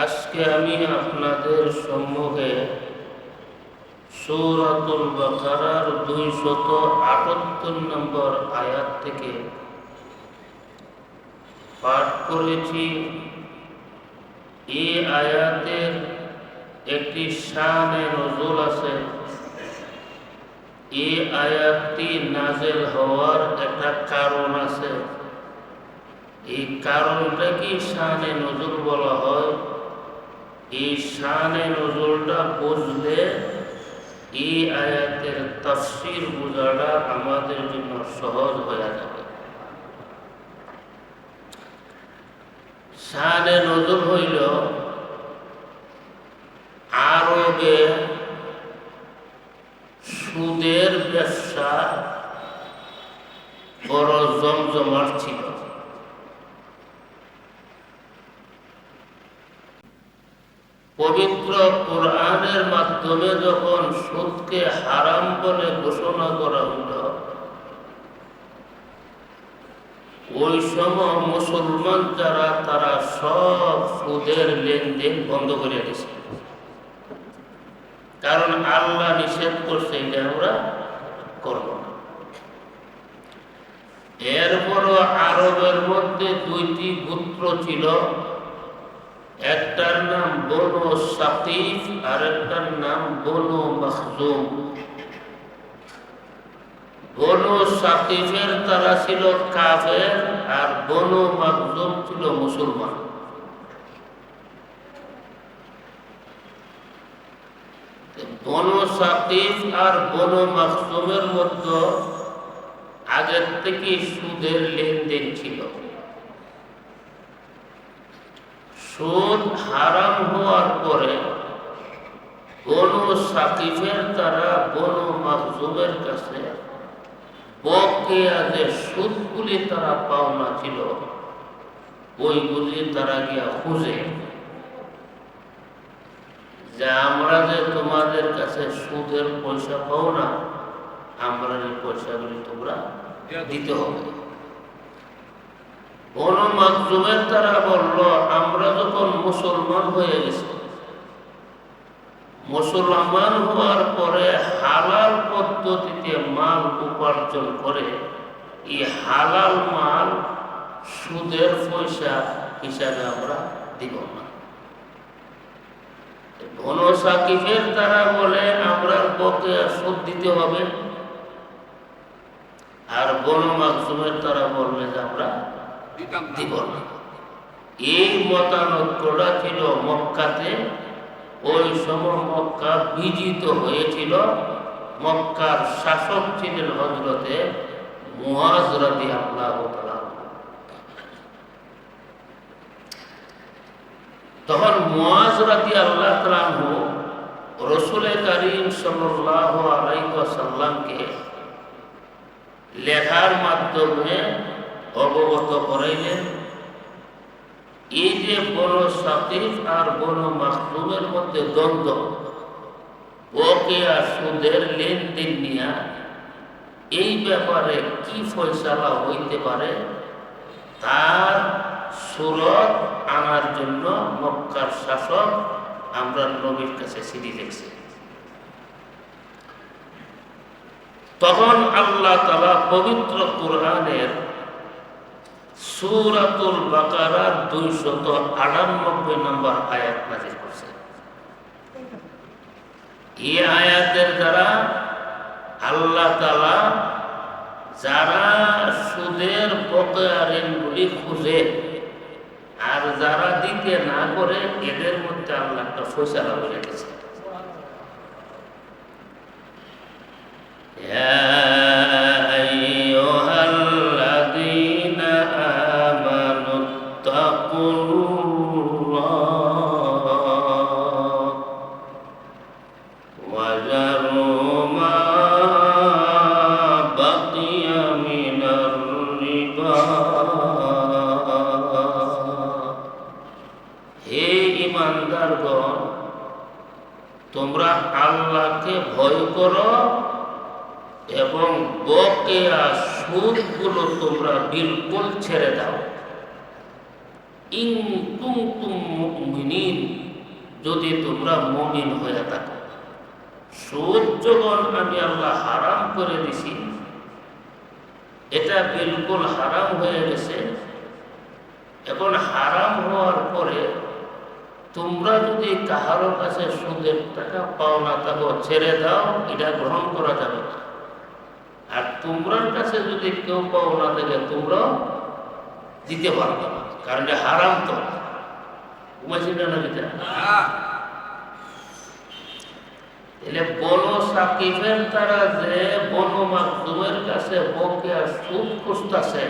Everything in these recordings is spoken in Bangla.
আজকে আমি আপনাদের সম্মুখে সূরাতুল বাকারার 278 নম্বর আয়াত থেকে পাঠ করেছি। এই আয়াতের একটি শানে নজুল আছে। এই আয়াতটি নাযিল হওয়ার একটা কারণ আছে। এই কারণটা কি শানে নজুল বলা হয়? এই শানে নজুলটা বুঝলে এই আয়াতের তাফসীর বোঝাটা আমাদের জন্য সহজ হয়ে যাবে। শানে নজুল হইল আরবে সুদের ব্যবসা বড় জমজমাট ছিল। পবিত্র কোরআনের মাধ্যমে যখন সুদকে হারাম বলে ঘোষণা করা হইল, ওই সময় মুসলমান যারা তারা সব সুদের লেনদেন বন্ধ করে দিয়েছে। কারণ আল্লাহ নিষেধ করছে যে আমরা করব না। এরপরও আরবের মধ্যে দুইটি গোত্র ছিল, একটার নাম বনু সাকিফ আর একটার নাম বনু মখজুম। বনু সাকিফের তারা ছিল কাফের আর বনু মখজুম ছিল মুসলমান। বনু সাকিফ আর বনু মখজুমের মধ্যে আগের থেকে সুদের লেনদেন ছিল। সুদ হারাম হওয়ার পরে বনু সাকিফের তারা বনু মখজুমের কাছে বকেয়া যে সুদগুলি তারা পাওনা ছিল ওইগুলি তারা গিয়া খুঁজে, যে আমরা যে তোমাদের কাছে সুদের পয়সা পাও না, আমরা এই পয়সাগুলি তোমরা দিতে হবে। বনু মখজুমের তারা বলল, আমরা যখন মুসলমান হয়ে গেছি, মুসলমান হওয়ার পরে হালাল পদ্ধতিতে মাল উপার্জন করে এই হালাল মাল সুদের পয়সা হিসাবে আমরা দিব না। বনু সাকিফের তারা বলে আমরা বকেয়া সুদ দিতে হবে, আর বনু মখজুমের তারা বললে যে আমরা দিব না। এই মতানৈক্যটা ছিল মক্কাতে। ওই সময় মক্কা বিজিত হয়েছিল। মক্কার শাসক ছিলেন হযরতে মুআয রাদিয়াল্লাহু তাআলা। তখন মুআয রাদিয়াল্লাহু তাআলা রাসূল কারীম সাল্লাল্লাহু আলাইহি ওয়াসাল্লামকে লেখার মাধ্যমে অবগত করাইলেন, এই যে বনু সাকিফ আর বনু মখজুমের মধ্যে দ্বন্দ্ব, বকেয়া সুদের লেনদেন নিয়া এই ব্যাপারে কি ফয়সালা হইতে পারে তার সুরত আনার জন্য মক্কার শাসক আমরা নবীর কাছে চিঠি লিখছি। তখন আল্লাহ তাআলা পবিত্র কোরআনের সূরাতুল বাকারার 298 নম্বর আয়াত নাযিল করছে। এই আয়াতের দ্বারা আল্লাহ তাআলা যারা সুদের বকেয়া ঋণগুলি খুঁজে আর যারা দিতে না করে এদের মধ্যে আল্লাহ একটা ফয়সালা করে গেছে। তোমরা আল্লাহকে ভয় করো এবং বকেয়া সুদগুলো তোমরা বিলকুল ছেড়ে দাও। ইন কুনতুম মুমিনিন মুমিনিন, যদি তোমরা মুমিন হয়ে থাকো। সুদ যখন আমি আল্লাহ হারাম করে দিছি, এটা বিলকুল হারাম হয়ে গেছে। এখন হারাম হওয়ার পরে তোমরা যদি কাহারো কাছে সুদের টাকা পাও না থাকো, ছেড়ে দাও, এটা গ্রহণ করা যাবে না। আর তোমরার কাছে যদি কেউ পাও না থাকে, তোমরা দিতে পারবে না, কারণ এটা হারাম। তো ঘুমাইছি না এটা? এলে বনো সাকিবের তারা যে বনো মাকদুমের কাছে বকেয়া সুদ খুঁজতেছে,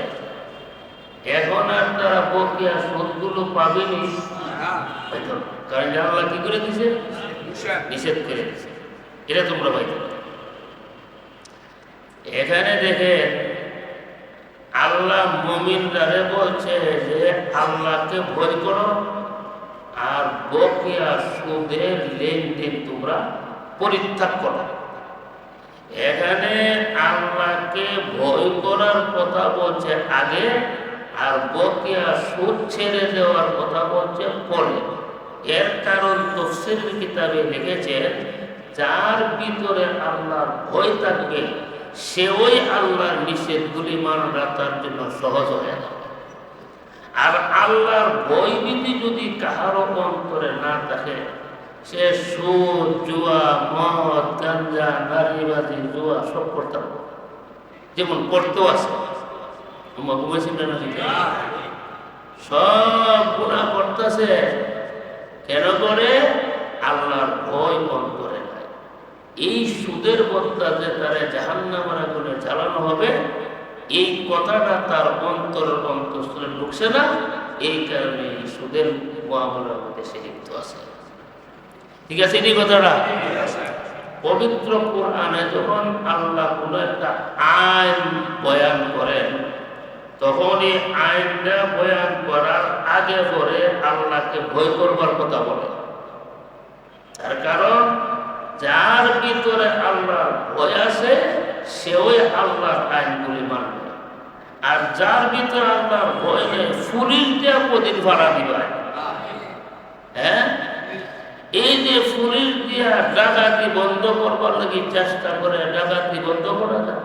এখন আর তারা বকেয়া সুদগুলো পাবেনি, কারণ আল্লাহ কি করে দিছে? নিষেধ করে দিছে। এটা তোমরা পাইতে। এখানে দেখে আল্লাহ মুমিনদারে বলছে যে আল্লাহকে ভয় করো আর বকেয়া সুদের লেনদেন তোমরা পরিত্যাগ করো। এখানে আল্লাহকে ভয় করার কথা বলছে আগে, আর বকেয়া সুদ ছেড়ে দেওয়ার কথা বলছে পরে। এর কারণ তাফসীরের কিতাবে লিখেছে, যার ভিতরে আল্লাহর ভয় থাকবে সে ওই আল্লাহর নিষেধগুলি মানা তার জন্য সহজ হয়ে যাবে। আর আল্লাহর ভয় ভীতি যদি কাহারও অন্তরে না থাকে, সে সুদ, জুয়া, মদ, গাঞ্জা, নারীবাদী, জুয়া সব করতে হবে। যেমন করতেও আছে, সব গুনাহ করতেছে। কেন করে? আল্লাহর ভয় অন্তরে নাই। এই সুদের বদলা যে তারা জাহান্নামের আগুনে জ্বালানো হবে, এই কথাটা তার অন্তরের অন্তঃস্থলে ঢুকছে না। এই কারণে এই সুদের মুআমালার মধ্যে সে লিপ্ত আছে। ঠিক আছে, এই কথাটা পবিত্র কোরআনে যখন আল্লাহ কোন একটা আইন বয়ান করেন, তখন এই আইনটা বয়ান করার আগে পরে আল্লাহকে ভয় করবার কথা বলে। তার কারণ যার ভিতরে আল্লাহর ভয় আছে, সে ওই আল্লাহর আইনগুলি মানবে। আর যার ভিতরে আল্লাহর ভয় নেই, ফুলিশ দিয়া প্রতিদিন ভাড়া দিবা। হ্যাঁ, এই যে ফুলিশ দিয়া ডাকাতি বন্ধ করবার লাগি চেষ্টা করে, ডাকাতি বন্ধ করা যায়?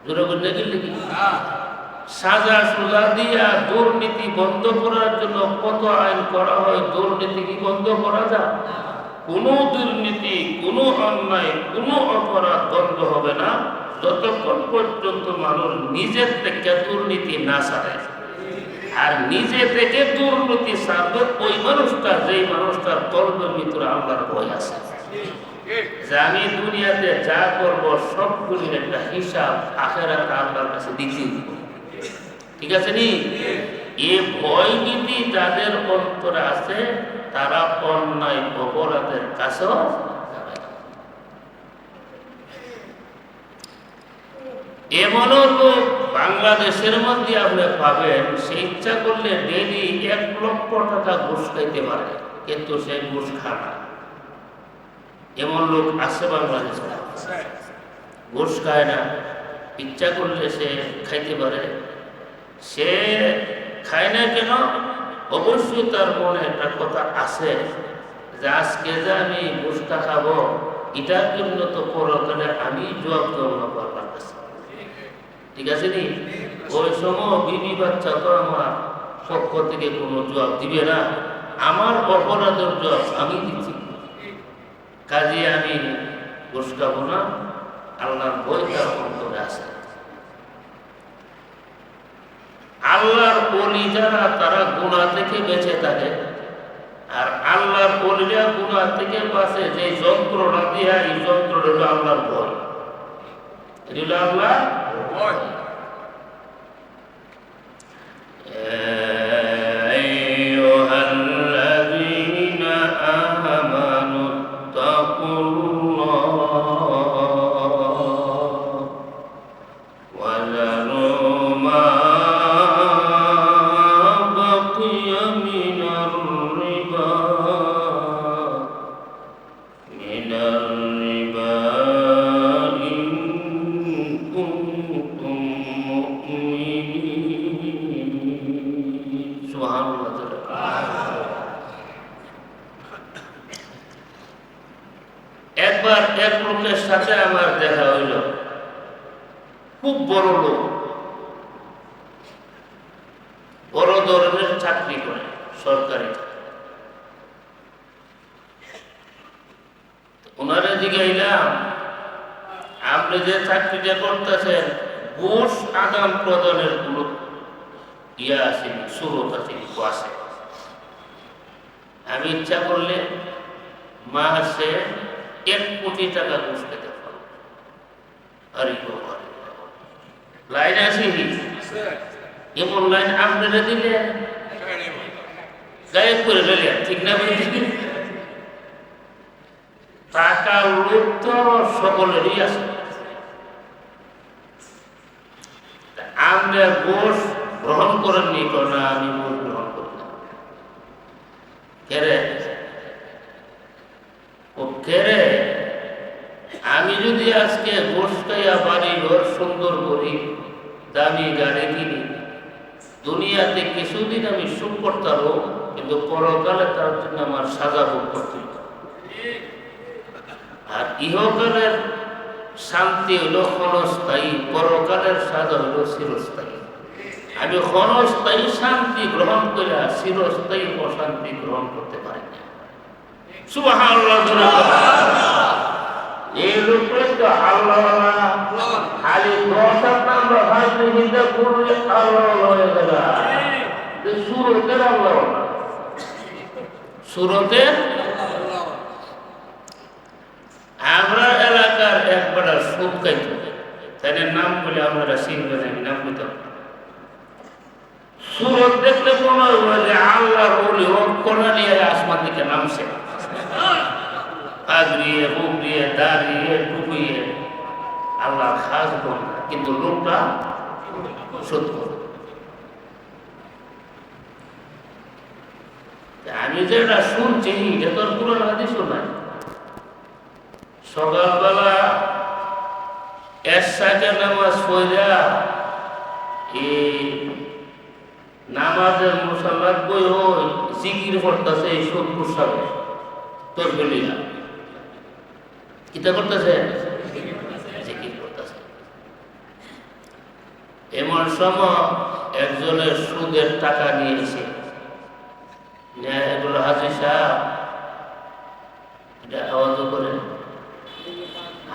জোরে বললে কি লিখি? সাজা সুজা দিয়া দুর্নীতি বন্ধ করার জন্য কত আইন করা হয়, দুর্নীতি কি বন্ধ করা যায়? কোনো দুর্নীতি, কোনো অন্যায়, কোনো অপরাধ বন্ধ হবে না যতক্ষণ পর্যন্ত মানুষ নিজের থেকে দুর্নীতি না ছাড়ে। আর নিজে থেকে দুর্নীতি ছাড়বে ওই মানুষটা, যেই মানুষটার কলবের ভিতরে আল্লাহর ভয় আছে, যে আমি দুনিয়াতে যা করবো সবগুলির একটা হিসাব আখিরাতে আল্লাহর কাছে দিতে দিব। ঠিক আছে নি? এ ভয় নীতি যাদের অন্তরে আছে, তারা অন্যায় অপরাধের কাছেও যাবে না। এমনও লোক বাংলাদেশের মধ্যে আপনি পাবেন, সে ইচ্ছা করলে ডেইলি 1 লক্ষ টাকা ঘুষ খাইতে পারে, কিন্তু সে ঘুষ খায় না। এমন লোক আছে বাংলাদেশে, ঘুষ খায় না, ইচ্ছা করলে সে খাইতে পারে। সে খায় না কেন? অবশ্যই তার মনে একটা কথা আছে যে আজকে যে আমি ঘুষটা খাবো, এটার জন্য তো পরকালে আমি জবাব দেবো আল্লাহর কাছে। ঠিক আছে নি? ওই সময় বিবি বাচ্চা তো আমার পক্ষ থেকে কোনো জবাব দিবে না, আমার অপরাধের জবাব আমি দিচ্ছি। কাজে আমি ঘুষ খাবো না, আল্লাহর ভয় তার অন্তরে আছে। আল্লাহর ওলি যারা, তারা গুনাহ থেকে বেঁচে থাকে। আর আল্লাহর ওলিরা গুনাহ থেকে বাঁচে যে যন্ত্রটা দিয়া, এই যন্ত্রটা হলো আল্লাহর ভয়। এটা হলো আল্লাহর ভয়। এক লোকের সাথে আমার দেখা হইল, খুব বড় লোক, বড় ধরনের চাকরি করে, সরকারি। ওনারা জিজ্ঞাইলাম, আপনি যে চাকরিটা করতেছেন ঘুষ আদান প্রদানের কোন ইয়া আসেনি, সুরত আসেনি, আছে? আমি ইচ্ছা করলে মাসে 1 কোটি টাকা ঘুষ পেতে পারবো। আরে লাইন আসেনি, এমন লাইন আপনারা দিলে গায়েব করে ফেলে, ঠিক না? টাকা লোভ তো সকলেরই আছে। আমরা ঘুষ গ্রহণ করেননি, না আমি ঘুষ গ্রহণ করি না। কেরে আমি যদি আজকে ঘুষ খাইয়া বাড়ি ঘর সুন্দর করি, দামি গাড়ি কিনি, দুনিয়াতে কিছুদিন আমি সুখ করতাম, কিন্তু পরকালে তার জন্য আমার সাজা ভোগ করতে হবে। আর ইহকালের শান্তি হইল ক্ষণস্থায়ী, পরকালের সাজা হইল চিরস্থায়ী। আমি ক্ষণস্থায়ী শান্তি গ্রহণ করে চিরস্থায়ী অশান্তি গ্রহণ করতে পারি না। সুবহানাল্লাহ। এই লোকের তো আল্লাহ খালি 10 নাম্বার ভাষা হিন্দা করলে আল্লাহ হয়ে যাবে। সুরতের আল্লাহ, সুরতের আমরা এলাকার একবার সুদ খাইত, তাই নাম বলে আমরা চিনবেন, আমি নাম বলতাম। সুরত দেখলে মনে হয় যে আল্লাহর ওলি কোনা নিয়ে আসমান দিকে নামছে, পাগড়িয়ে বুগড়িয়ে দাঁড়িয়ে টুপিয়ে, আল্লাহর খাস বোন, কিন্তু লোকটা সত্য। আমি যেটা শুনছি এটা তোর পুরো হাদিসও নাই। সকালবেলা এশাকে নামাজ পড়া, এই নামাজের মুসাল্লাত বই ওই জিকির করতেছে, এই 70 সালে তোর বলিয়া কিতা করতেছে, জিকির করতেছে। এমন সময় একজনের সুদের টাকা নিয়েছে, এগুলো হাজি সাহেব এটা আওয়াজ করে,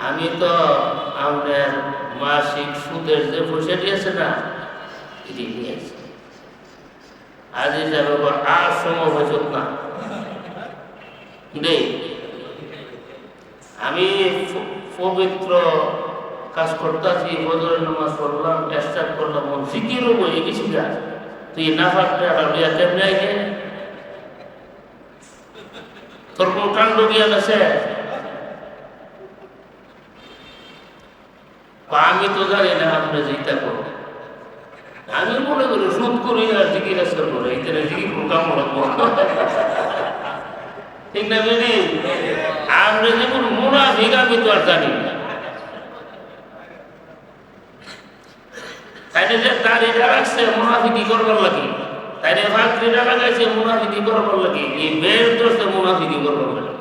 আমি তো আমাদের মাসিক সুদের যে পয়সা দিয়েছে না, এটি নিয়েছে। আজি যাবে আর সময় হয়েছ না নেই, আমি পবিত্র কাজ করতেছি, বদরের নামাজ পড়লাম, এস্টার্ট করলাম, ফিকিরও বই গেছি গা, তুই না পারলে আর কেমনি আইকে তোর কোন কাণ্ড জ্ঞান আছে? আমি তো জানি না আপনি যেটা করো, আমি মনে করি সুদ করি আর জিকির আসর করে, এখানে জিকির প্রোগ্রাম রাখবো, ঠিক না? বেদি আমরা যেমন মুনাফিক, আমি তো আর জানি না। তাইলে যে দাড়িটা রাখছে মুনাফিকি করবার লাগে, তাইলে ভাগরিটা লাগাইছে মুনাফিকি করবার লাগে, এই বের দোষে মুনাফিকি করবার লাগে।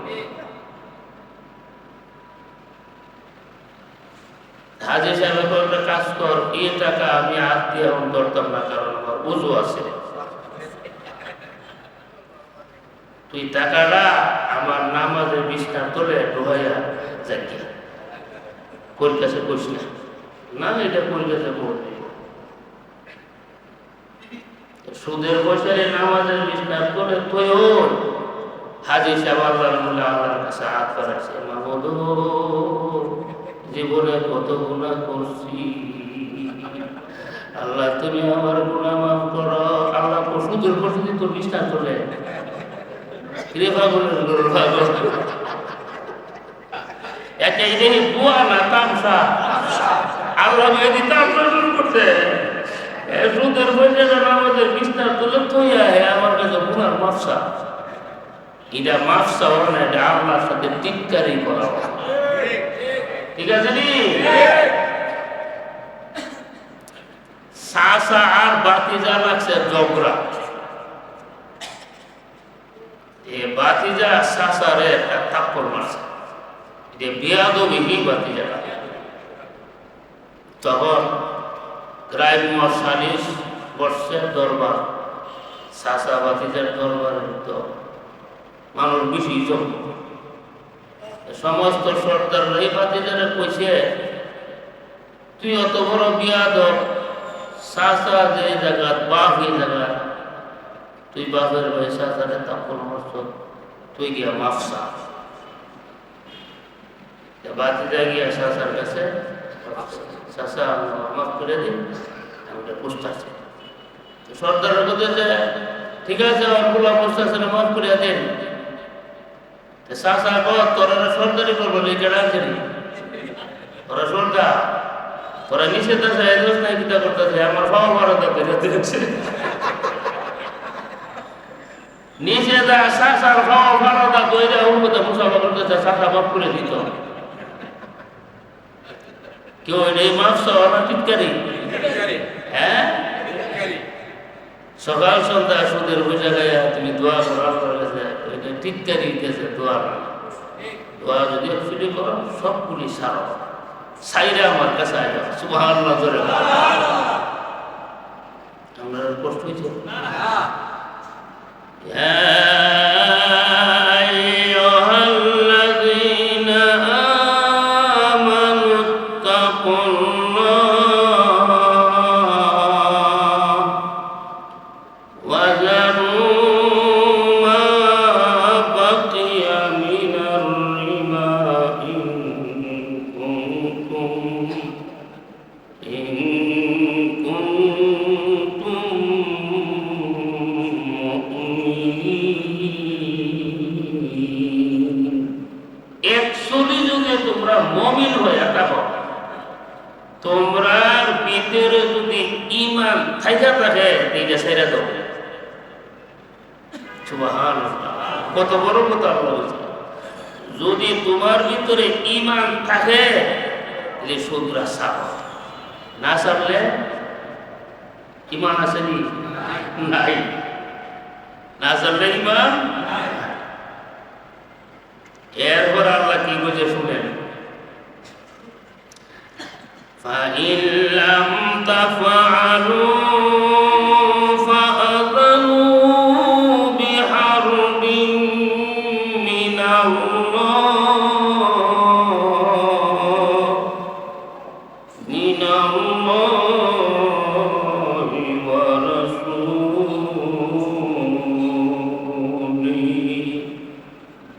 হাজি সাহেব একটা কাজ কর, এই টাকা আমি হাত দিয়ে ধরতাম না, কারণ আমার উজু আছে, তুই টাকাটা আমার নামাজের বিছনা তোলে ঢোয়া যাই, কোন কাছে কইস না, এটা কোন কাছে বলবি, সুদের বছরে নামাজের বিছনা তোলে তুই। হাজি সাহেব আল্লাহর কাছে হাত বাড়াইছে, মাহমুদ জীবনে কত গুনাহ করছি, আল্লাহ তুমি আমার গুনাহ মাফ করো। আল্লাহ সুদের বছরে তোর বিছনা তোলে, আল্লাহ শুরু করছে, সুদের পয়সা আমাদের বিস্তার তুলে থইয়া আমার কাছে গুনার মাফসা, এটা মাফসা হবে না, এটা আল্লাহর সাথে টিটকারি করা, ঠিক আছে নি? সাসা আর বাতিজা লাগছে জগরা, এ বাতিজা সাসারে একটা থাপ্পড় মারছে, যে বিয়াদবিহী ভাতিজারা। তখন গ্রাম্য সালিশ বর্ষের দরবার, চাচা ভাতিজার দরবারের তো মানুষ বেশি জমল। সমস্ত সর্দাররা এই ভাতিজারা কইছে, তুই অত বড় বিয়াদব, চাচা যে জায়গা, বাপ এই জায়গা, তুই বাপের ভাই চাচারে তাপন করছ, তুই গিয়া মাফ চা। ভাতিজা গিয়া চাচার কাছে, চাচা মাফ করে দিন, আমি পুষতেছি। সর্দারের কথা যে ঠিক আছে, আমার পোলা পুষতেছে না, মাফ করে দিন। চাচা কর, তোরা সর্দারি করবো, কেডা আছে তোরা সর্দার, তোরা নিষেধ আছে, নাই কিতা করতেছে, আমার বাবা মারা দেখছে নিষেধ চাচার বাবা মারা দইরা ওর কথা মুসাফা করতেছে, চাচা মাফ করে দিত। কেউ এই মাফ চাওয়া টিটকারি, হ্যাঁ সকাল সন্ধ্যা সুদের বুঝা গাইয়া তুমি দোয়া করার গেছে, ওইটা টিটকারি গেছে। দোয়া না, দোয়া যদি অ্যাকচুয়ালি করো সবগুলি সারো, সাইরা আমার কাছে আইবা। সুবহানাল্লাহ জোরে আমরা কষ্ট হয়েছে। মুমিন হয়ে থাকো, তোমরার ভিতরে যদি ঈমান থাইকা থাকে, এইটা ছেড়ে দাও। সুবহানাল্লাহ, কত বড় কথা আল্লাহ বলছে। যদি তোমার ভিতরে ঈমান থাকে, তাহলে সুদরা ছাড়ো, না ছাড়লে ঈমান আসেনি, নাই, না ছাড়লে ঈমান। এরপর আল্লাহ কি বলছে শুনেন, فَإِن لَّمْ تَفْعَلُوا فَأَذَنُوا بِحَرْبٍ مِّنَ اللَّهِ وَرَسُولِهِ।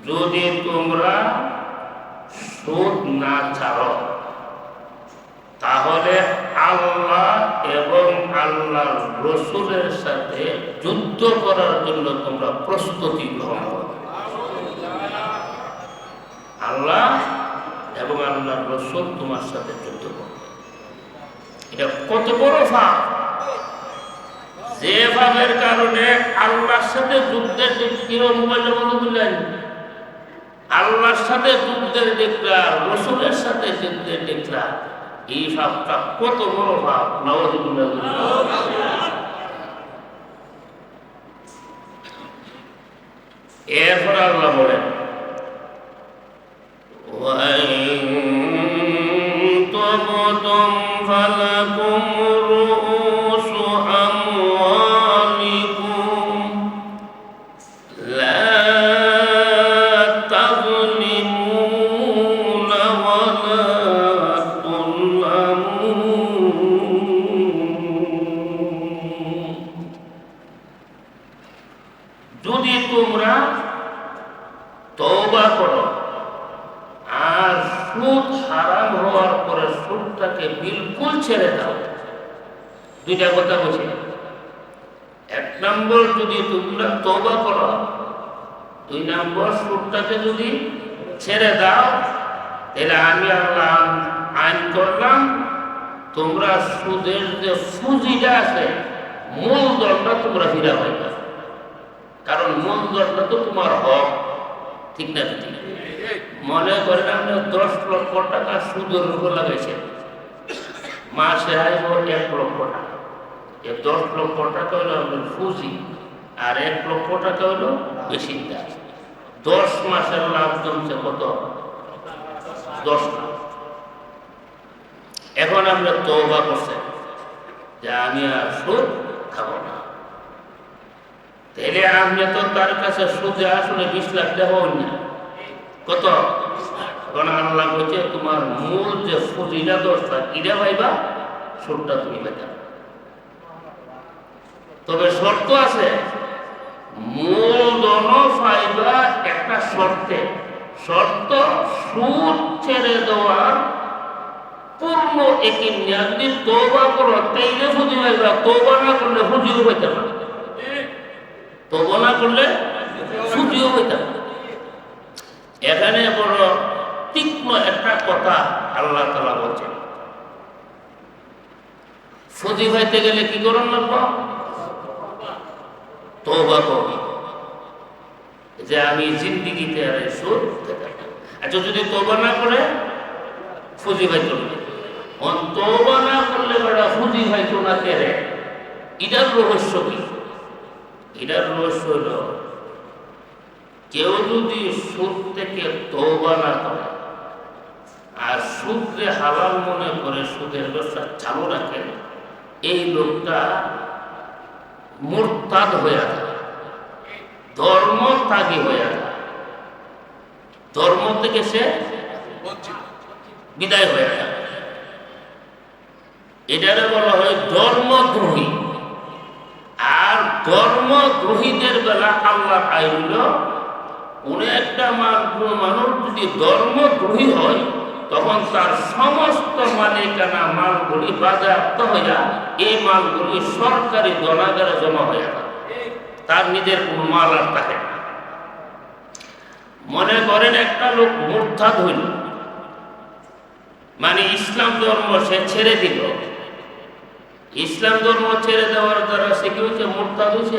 যদি তোমরা সুদ না ছাড়ো, তাহলে আল্লাহ এবং আল্লাহর রাসূলের সাথে যুদ্ধ করার জন্য তোমরা প্রস্তুতি গ্রহণ করো। আল্লাহ এবং আল্লাহর রাসূল তোমার সাথে যুদ্ধ করবে। এটা কত বড় ফাঁক, যে ফাঁকের কারণে আল্লাহর সাথে যুদ্ধের দিকটিও মোবাইলের মতো বুঝলেন, আল্লাহর সাথে যুদ্ধের দিকটা, রাসূলের সাথে যুদ্ধের দিকটা, এই ভাবটা কত বড় ভাব। এরপর আল্লাহ বলেন, وَإِن فَلَكُمْ رُءُوسُ أَمْوَالِكُمْ لَا تَظْلِمُونَ وَلَا যদি তোমরা তওবা করো আর সুদ হারাম হওয়ার পরে সুদটাকে বিলকুল ছেড়ে দাও। দুইটা কথা বলছি, এক নম্বর যদি তোমরা তওবা করো, দুই নম্বর সুদটাকে যদি ছেড়ে দাও, তাহলে আমি আল্লাহ আইন করলাম, তোমরা সুদের যে পুঁজিটা আছে, মূলধনটা তোমরা ফিরা পাইবা। কারণ মূলধনটা তো তোমার হক, ঠিক না? ঠিক, মনে করেন আপনি 10 লক্ষ টাকা সুদের উপর লাগাইছেন, মাসে আইব 1 লক্ষ টাকা। এই 10 লক্ষ টাকা হলো আপনার পুঁজি, আর 1 লক্ষ টাকা হলো বেশি দাম। 10 মাসের লাভ জমছে কত? 10 লাখ। এখন আমরা তওবা করছি যে আমি আর সুদ খাবো না। তাহলে আমি তো তার কাছে সুদে আসলে 20 লাখ টাকা হই না, কত? কারণ আল্লাহ বলছে তোমার মূল যে ফুজিটা 10 লাখ এটা পাইবা, সুদটা তুমি পাইবা। তবে শর্ত আছে, মূলধন পাইবা একটা শর্তে। শর্ত সুদ ছেড়ে দেওয়ার পূর্ণ একিন নিয়ে যদি তওবা করো তাইলে ফুজি পাইবা, তওবা না করলে ফুজিও পাইতে না। তওবা না করলে ফুজিও পাইতে না। এখানে বড় তীক্ষ্ণ একটা কথা আল্লাহ তাআলা বলছেন, ফুজি পাইতে গেলে কি করণ লাগবে? তওবা করবে যে আমি জিন্দেগিতে আর সুদ খেতে না। আচ্ছা যদি তওবা না করে ফুজি পাইতো না, তওবা না করলে বড় ফুজি পাইতো না কেরে? এটার রহস্য কি? এটার রহস্য হলো, কেউ যদি সুদ থেকে তওবা না করে আর সুদকে হালাল মনে করে সুদের ব্যবসা চালু রাখে, এই লোকটা মুরতাদ হয়ে যায়, ধর্ম ত্যাগী হয়ে যায়, ধর্ম থেকে সে বিদায় হয়ে যায়। এটারে বলা হয় ধর্মদ্রোহী। আর ধর্মদ্রোহীদের বেলা আল্লাহ আইল, কোন একটা মানুষ যদি ধর্মদ্রোহী হয় তখন তার সমস্ত মালিকানা মালগুলি বাজেয়াপ্ত হইয়া এই মালগুলি সরকারি জনাগারে জমা হয়ে যায়, তার নিজের কোন মাল আর থাকে না। মনে করেন একটা লোক মুরতাদ হইল, মানে ইসলাম ধর্ম সে ছেড়ে দিল। ইসলাম ধর্ম ছেড়ে দেওয়ার দ্বারা সে কি হয়েছে? মুরতাদ হয়েছে।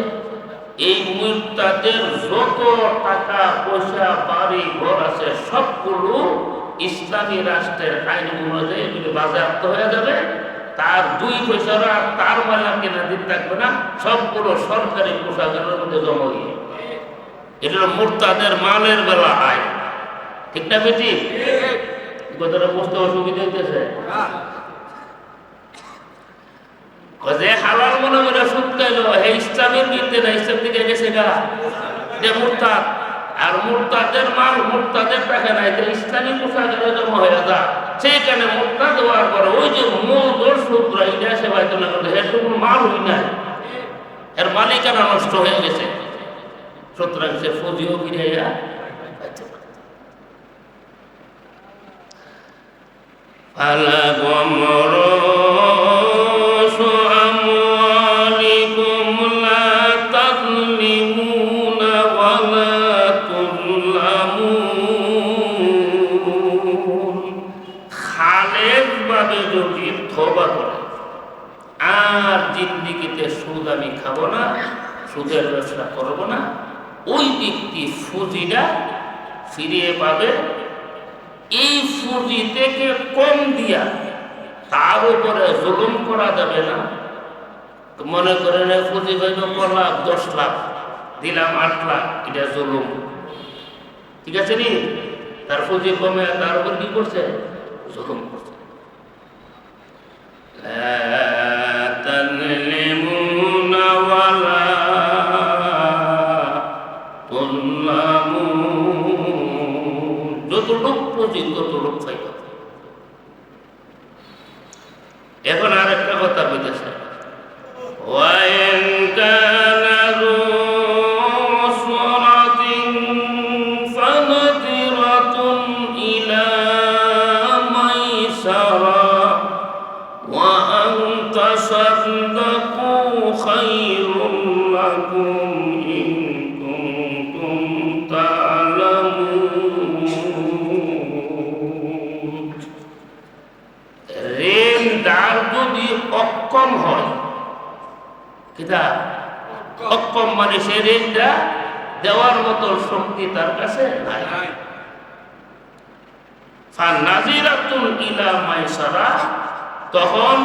এই মুরতাদের যত টাকা পয়সা বাড়ি ঘর আছে সবগুলো ইসলামী রাষ্ট্রের আইন অনুযায়ী এগুলি বাজেয়াপ্ত হয়ে যাবে। তার 2 পয়সারা তার মালা কেনা দিতে থাকবে না, সবগুলো সরকারি কোষাগারের মধ্যে জমা হয়ে। এটা মুরতাদের মালের বেলা আয়, ঠিক না বেটি? কথাটা বুঝতে অসুবিধা হইতেছে? যে হালাল মনে করে সুদ খাইলো, হে ইসলামের বিরুদ্ধে না, ইসলাম থেকে গেছে গা, এটা মুরতাদ। আর মুরতাদের মাল মুরতাদের টাকা নাই, তো ইসলামী কোষাগারে জমা হয়ে যায়। সেইখানে মুরতাদ হওয়ার পরে ওই যে মূল সুদরা এটা সে পাইতো না, কিন্তু এর কোনো মাল হই নাই, এর মালিকানা নষ্ট হয়ে গেছে। সুতরাং সে ফুজিও ফিরাইয়া পাইতে পারে। ফালা গমর আর জিন্দেগিতে সুদ আমি খাবো না, সুদের ব্যবসা করবো না, ওই ব্যক্তি ফুজিটা ফিরিয়ে পাবে। এই ফুজি থেকে কম দিয়া তার উপরে জুলুম করা যাবে না। মনে করেন ফুজি হইল 1 লাখ 10 লাখ, দিলাম 8 লাখ, এটা জুলুম, ঠিক আছে নি? তার ফুজি কমে তার উপর কি করছে? জুলুম করছে। এখন আর একটা কথা বলতেছে, অক্ষম হয়, কিতা অক্ষম মানে সে ঋণটা দেওয়ার মতো শক্তি তার কাছে নাই। ফানাজিরাতুন ইলা মাইসারা, তখন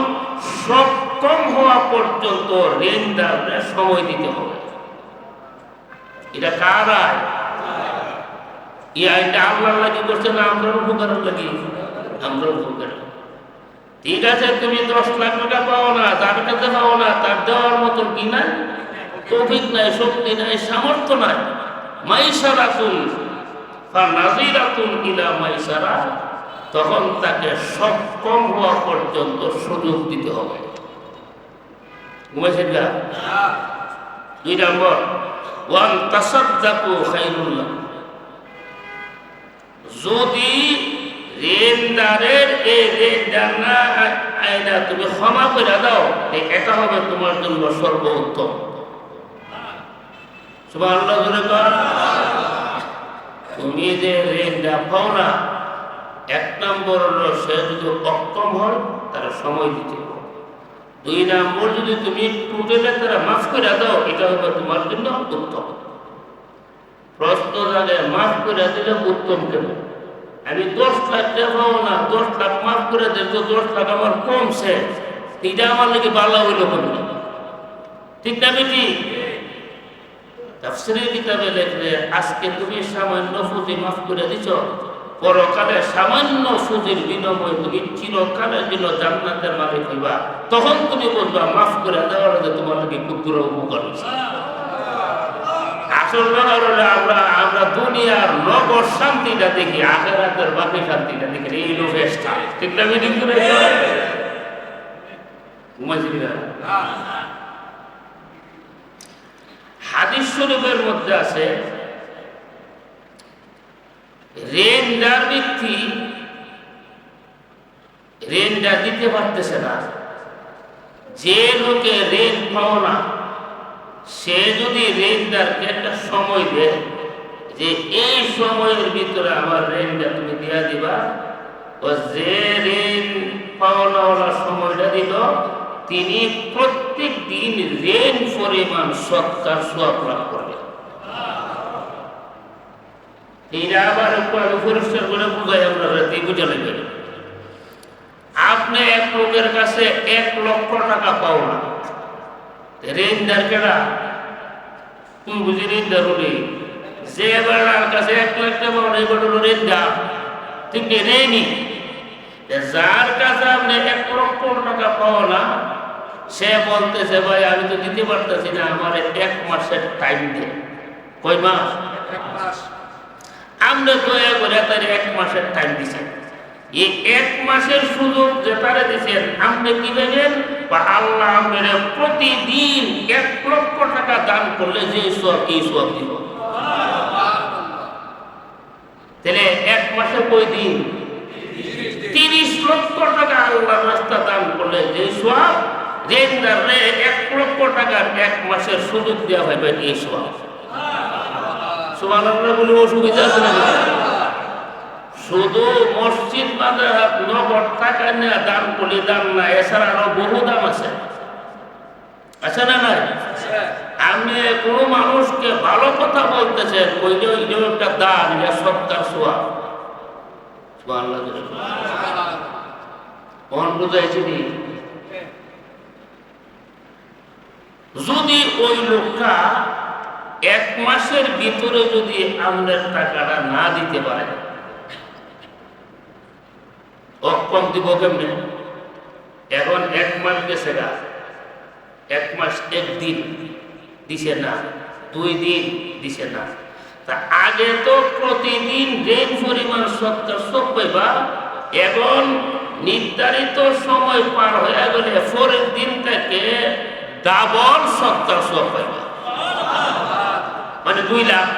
সক্ষম হওয়া পর্যন্ত ঋণদারকে সময় দিতে হবে। এটা কার আয়? এটা আল্লাহর লাগি করছে না আমরার উপকারের লাগি? আমরা উপকার। ঠিক আছে, তুমি 10 লাখ টাকা পাও না, তার কাছে পাও না, তার দেওয়ার মতন কি নাই, তৌফিক নাই, শক্তি নাই, সামর্থ্য নাই। মাইসারাতুন ফানাজিরাতুন ইলা মাইসারা, তখন তাকে সক্ষম হওয়া পর্যন্ত সুযোগ দিতে হবে। ঘুমাইছেন না? 2 নম্বর, ওয়ান তাসাদ্দাকু খায়রুল লাকুম, যদি ঋণদারের এই ঋণদার না আয়না তুমি ক্ষমা করে দাও, এটা হবে তোমার জন্য সর্বোত্তম। সুবহানাল্লাহ জোরে কর। তুমি যে ঋণটা পাও না, 1 নম্বর হলো সে যদি অক্ষম হয় তার সময় দিতে হবে। 2 নম্বর, যদি তুমি টোটালে তারা মাফ করে দাও, এটা হবে তোমার জন্য উত্তম। প্রশ্ন জাগে মাফ করে দিলে উত্তম কেন? আমি 10 লাখ টাকা পাবো না, 10 লাখ মাফ করে দেব, 10 লাখ আমার কমছে, এটা আমার লাগে ভালো হইল কেন? ঠিক না বেটি? তাফসীরের কিতাবে লেখলে আজকে তুমি সামান্য ফুজি মাফ করে দিছ, পরকালে সামান্য ফুজির বিনিময়ে তুমি চিরকালের জন্য জান্নাতের মালিক হইবা। তখন তুমি বলবা মাফ করে দেওয়ার যে তোমার লাগে ক্ষুদ্র উপকার হয়েছে। আসল ব্যাপার হলে আমরা দুনিয়ার নগর শান্তিটা দেখি, আখিরাতের বাকি শান্তিটা দেখি। এই হলো ফেস্টা। ঠিক না বেটি? ঘুমাইছিলি না? হাদিস শরীফের মধ্যে আছে, ঋণদার ব্যক্তি ঋণটা দিতে পারতেছে না, যে লোকে ঋণ পাও না সে যদি ঋণদারকে একটা সময় দেয় যে এই সময়ের ভিতরে আমার ঋণটা তুমি দিয়া দিবা, ও যে ঋণ পাওনাওয়ালা সময়টা দিল তিনি প্রত্যেক দিন ঋণ পরিমাণ সৎকার সওয়াব লাভ করবে। এটা আবার পরিষ্কার করে বুঝাই, আমরা রাতে বুঝে নেবেন। আপনি এক লোকের কাছে 1 লক্ষ টাকা পাও না, ঋণদার কেনা তুমি বুঝি ঋণদার হলে যে বেড়ার কাছে 1 লাখ টাকা পাও না, এবার হলো ঋণদার। ঠিক নেই? ঋণই যার কাছে আপনি 1 লক্ষ টাকা পাও না, সে বলতেছে ভাই আমি তো দিতে পারতেছি না, আমার 1 মাসের টাইম দে। কয় মাস? 1 মাস। আমরা দয়া করে তার 1 মাসের টাইম দিচ্ছেন। এই 1 মাসের সুযোগ যে তারা দিচ্ছেন, আপনি কি জানেন? আল্লাহ আমাদের প্রতিদিন 1 লক্ষ টাকা দান করলে যে সওয়াব, এই সওয়াব দিব। তাহলে 1 মাসে কয় দিন? 30 লক্ষ টাকা আল্লাহর রাস্তা দান করলে যে সওয়াব, ঋণদারে 1 লক্ষ টাকার 1 মাসের সুযোগ দেওয়া হবে, এই সওয়াব। সুবহানাল্লাহ বলে অসুবিধা আছে না? শুধু মসজিদ মাদ্রাসা নগদ টাকা নিয়ে দান করলে দান না, এছাড়া আরো বহু দাম আছে। আছে না নাই? আপনি কোনো মানুষকে ভালো কথা বলতেছেন, ওই যে একটা দান, এটা সৎকার সওয়াব। সুবহানাল্লাহ। কোন বুঝাইছি? যদি ওই লোকটা 1 মাসের ভিতরে যদি আমাদের টাকাটা না দিতে পারে, অক্ষম দিব কেমনে? এখন 1 মাস গেছে গা, 1 মাস 1 দিন দিছে না, 2 দিন দিছে না, তা আগে তো প্রতিদিন যে পরিমাণ সৎকার সব পাইবা, এখন নির্ধারিত সময় পার হয়ে গেলে পরের দিন থেকে ডাবল সৎকার সব পাইবা, মানে 2 লাখ।